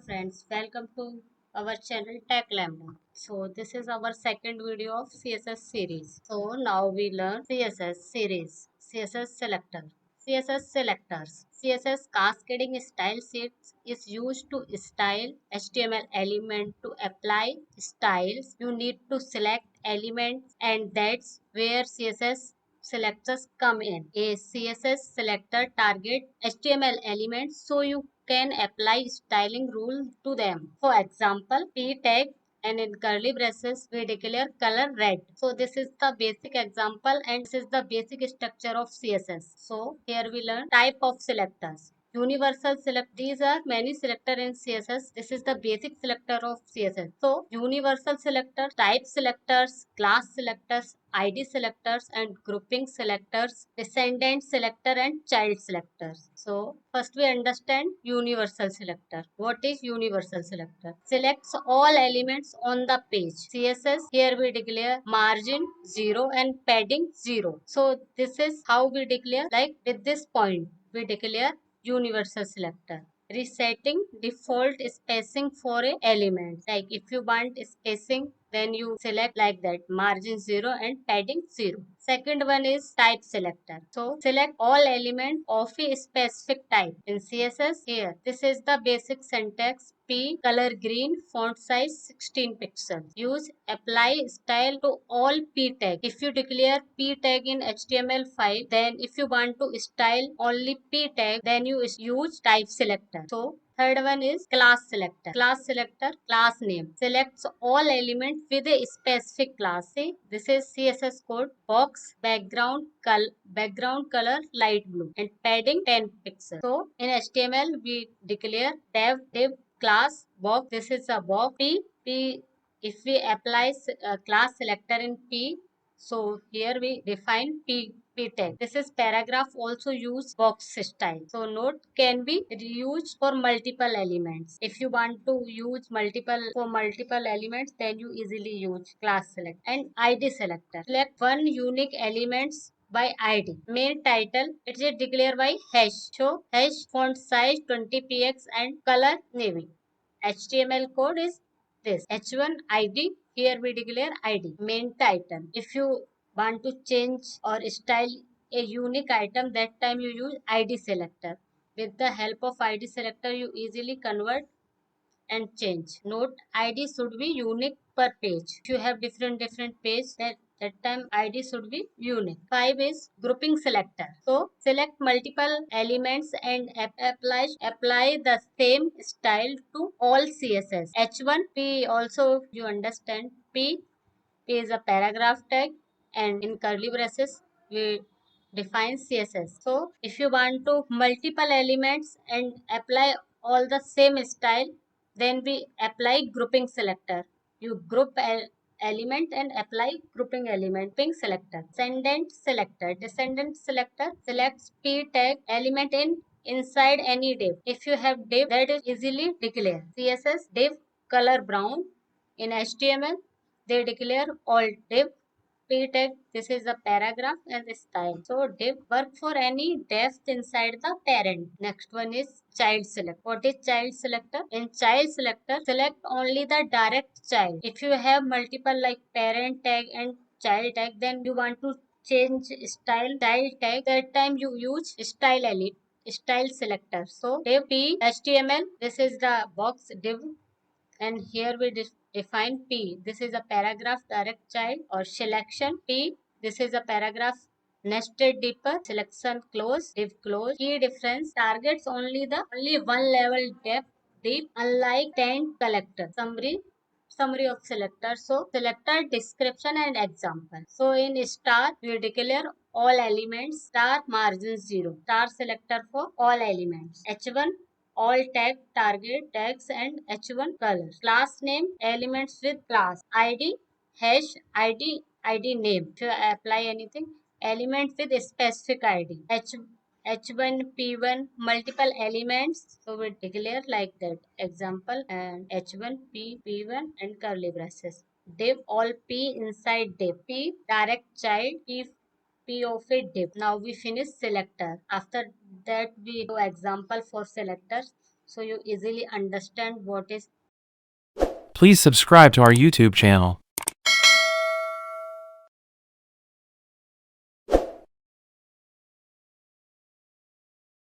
friends, welcome to our channel Tech Lambda. So this is our second video of CSS series. So now we learn CSS series, CSS selector. CSS selectors. CSS cascading style sheets is used to style HTML element. To apply styles, you need to select elements, and that's where CSS selectors come in. A CSS selector target HTML elements so you can apply styling rule to them. For example, p tag, and in curly braces we declare color red. So this is the basic example and this is the basic structure of CSS. So here we learn type of selectors. Universal select. These are many selector in CSS. This is the basic selector of CSS. So universal selector, type selectors, class selectors, ID selectors, and grouping selectors, descendant selector, and child selectors. So first we understand universal selector. What is universal selector? Selects all elements on the page. CSS, here we declare margin 0 and padding 0. So this is how we declare, like with this point we declare universal selector. Resetting default spacing for a element. Like if you want spacing, then you select like that, margin 0 and padding 0. Second one is type selector. So select all elements of a specific type. In CSS, here this is the basic syntax. P color green, font size 16 pixels. Use apply style to all p tag. If you declare p tag in HTML5, then if you want to style only p tag, then you use type selector. So third one is class selector. Class selector, class name. Selects all elements with a specific class. See, this is CSS code. Box background color light blue and padding 10 pixels. So in HTML we declare div class box. This is a box. P. If we apply class selector in P, so here we define p tag. This is paragraph also use box style. So note can be reused for multiple elements. If you want to use multiple elements, then you easily use class select. And ID selector. Select one unique elements by ID. Main title, it is declared by hash. So hash font size 20 px and color navy. HTML code is this. H1 ID, here we declare ID. Main title. If you want to change or style a unique item, that time you use ID selector. With the help of ID selector, you easily convert and change. Note, ID should be unique per page. If you have different page, that time ID should be unique. 5 is grouping selector. So select multiple elements and apply the same style to all CSS. H1 P also you understand. P is a paragraph tag, and in curly braces we define CSS. So if you want to multiple elements and apply all the same style, then we apply grouping selector. You group element and apply grouping element. Grouping selector. Descendant selector selects p tag element inside any div. If you have div, that is easily declared. CSS div color brown. In HTML they declare all div. P tag, this is the paragraph and the style. So div work for any depth inside the parent. Next one is child select. What is child selector? In child selector, select only the direct child. If you have multiple like parent tag and child tag, then you want to change style child tag, that time you use style selector. So div p HTML, this is the box div, and here we define P. This is a paragraph direct child or selection. P. This is a paragraph nested deeper. Selection close, div close. Key difference, targets only one level depth deep, unlike 10 collector. Summary of selector. So selector description and example. So in star we declare all elements, star margin 0. Star selector for all elements. H1 all tag target tags and H1 colors. Class name elements with class. ID hash ID name. If you apply anything, element with a specific ID. H1 P1 multiple elements, so we declare like that. Example and H1 P1 and curly braces. Div all P inside div. P direct child. P of a div. Now we finish selector. After that we do example for selectors. so you easily understand what is. Please subscribe to our YouTube channel.